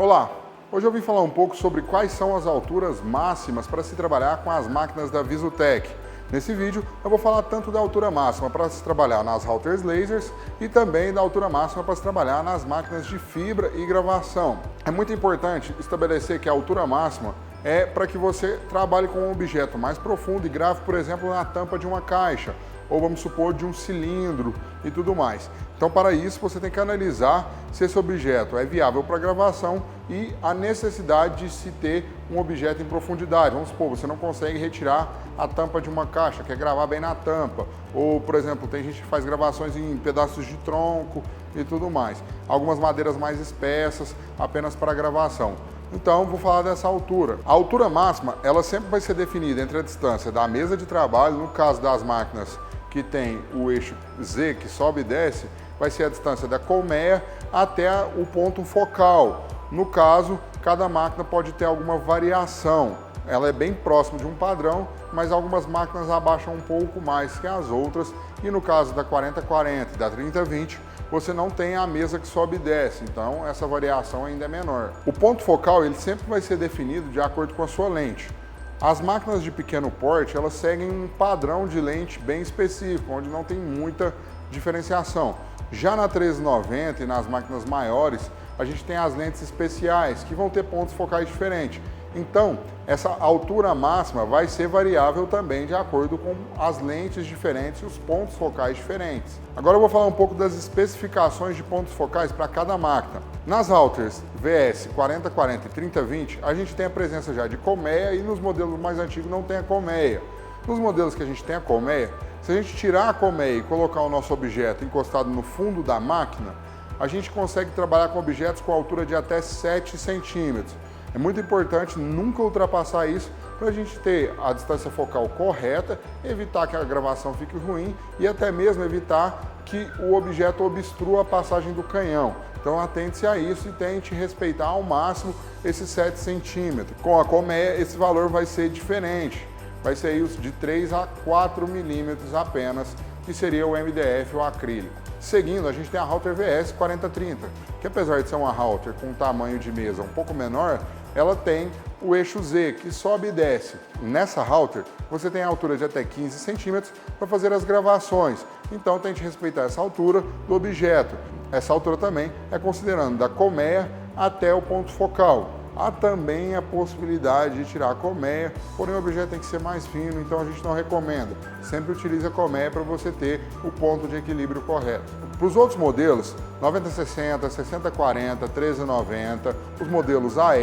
Olá, hoje eu vim falar um pouco sobre quais são as alturas máximas para se trabalhar com as máquinas da Visutech. Nesse vídeo eu vou falar tanto da altura máxima para se trabalhar nas routers lasers e também da altura máxima para se trabalhar nas máquinas de fibra e gravação. É muito importante estabelecer que a altura máxima é para que você trabalhe com um objeto mais profundo e grave, por exemplo, na tampa de uma caixa, ou vamos supor de um cilindro e tudo mais. Então, para isso, você tem que analisar se esse objeto é viável para gravação e a necessidade de se ter um objeto em profundidade. Vamos supor, você não consegue retirar a tampa de uma caixa, quer gravar bem na tampa. Ou, por exemplo, tem gente que faz gravações em pedaços de tronco e tudo mais. Algumas madeiras mais espessas, apenas para gravação. Então, vou falar dessa altura. A altura máxima, ela sempre vai ser definida entre a distância da mesa de trabalho, no caso das máquinas que tem o eixo Z, que sobe e desce, vai ser a distância da colmeia até o ponto focal. No caso, cada máquina pode ter alguma variação. Ela é bem próxima de um padrão, mas algumas máquinas abaixam um pouco mais que as outras. E no caso da 4040 e da 3020, você não tem a mesa que sobe e desce, então essa variação ainda é menor. O ponto focal ele sempre vai ser definido de acordo com a sua lente. As máquinas de pequeno porte, elas seguem um padrão de lente bem específico, onde não tem muita diferenciação. Já na 1390 e nas máquinas maiores, a gente tem as lentes especiais, que vão ter pontos focais diferentes. Então, essa altura máxima vai ser variável também de acordo com as lentes diferentes e os pontos focais diferentes. Agora eu vou falar um pouco das especificações de pontos focais para cada máquina. Nas routers VS 4040 e 3020, a gente tem a presença já de colmeia e nos modelos mais antigos não tem a colmeia. Nos modelos que a gente tem a colmeia, se a gente tirar a colmeia e colocar o nosso objeto encostado no fundo da máquina, a gente consegue trabalhar com objetos com altura de até 7 centímetros. É muito importante nunca ultrapassar isso para a gente ter a distância focal correta, evitar que a gravação fique ruim e até mesmo evitar que o objeto obstrua a passagem do canhão. Então atente-se a isso e tente respeitar ao máximo esses 7 centímetros. Com a colmeia esse valor vai ser diferente, vai ser isso de 3 a 4 milímetros apenas, que seria o MDF ou acrílico. Seguindo, a gente tem a router VS 4030, que apesar de ser uma router com um tamanho de mesa um pouco menor, ela tem o eixo Z, que sobe e desce. Nessa router, você tem a altura de até 15 centímetros para fazer as gravações. Então, tente respeitar essa altura do objeto. Essa altura também é considerando da colmeia até o ponto focal. Há também a possibilidade de tirar a colmeia, porém o objeto tem que ser mais fino, então a gente não recomenda. Sempre utilize a colmeia para você ter o ponto de equilíbrio correto. Para os outros modelos, 9060, 6040, 1390, os modelos AL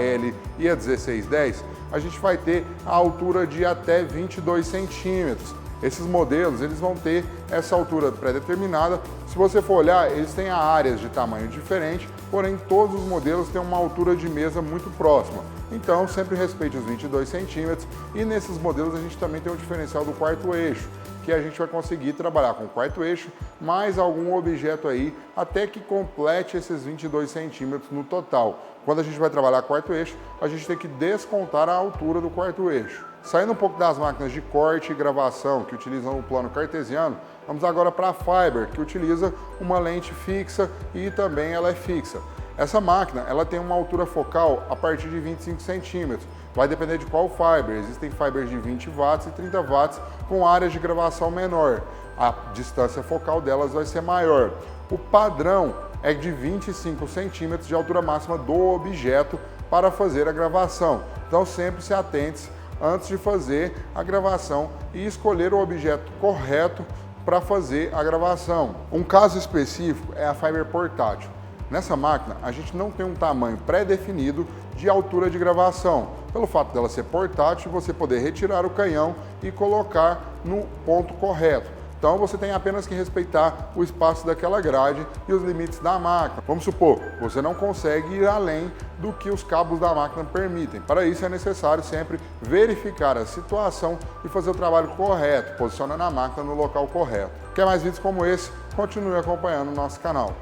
e a 1610, a gente vai ter a altura de até 22 centímetros. Esses modelos eles vão ter essa altura pré-determinada. Se você for olhar, eles têm áreas de tamanho diferente, porém todos os modelos têm uma altura de mesa muito próxima. Então sempre respeite os 22 centímetros e nesses modelos a gente também tem o diferencial do quarto eixo, que a gente vai conseguir trabalhar com o quarto eixo mais algum objeto aí até que complete esses 22 centímetros no total. Quando a gente vai trabalhar quarto eixo, a gente tem que descontar a altura do quarto eixo. Saindo um pouco das máquinas de corte e gravação que utilizam o plano cartesiano, vamos agora para a Fiber, que utiliza uma lente fixa e também ela é fixa. Essa máquina ela tem uma altura focal a partir de 25 centímetros. Vai depender de qual Fiber. Existem Fibers de 20 watts e 30 watts com áreas de gravação menor. A distância focal delas vai ser maior. O padrão é de 25 centímetros de altura máxima do objeto para fazer a gravação. Então sempre se atente antes de fazer a gravação e escolher o objeto correto para fazer a gravação. Um caso específico é a Fiber portátil. Nessa máquina, a gente não tem um tamanho pré-definido de altura de gravação. Pelo fato dela ser portátil, você poder retirar o canhão e colocar no ponto correto. Então você tem apenas que respeitar o espaço daquela grade e os limites da máquina. Vamos supor, você não consegue ir além do que os cabos da máquina permitem. Para isso é necessário sempre verificar a situação e fazer o trabalho correto, posicionando a máquina no local correto. Quer mais vídeos como esse? Continue acompanhando o nosso canal.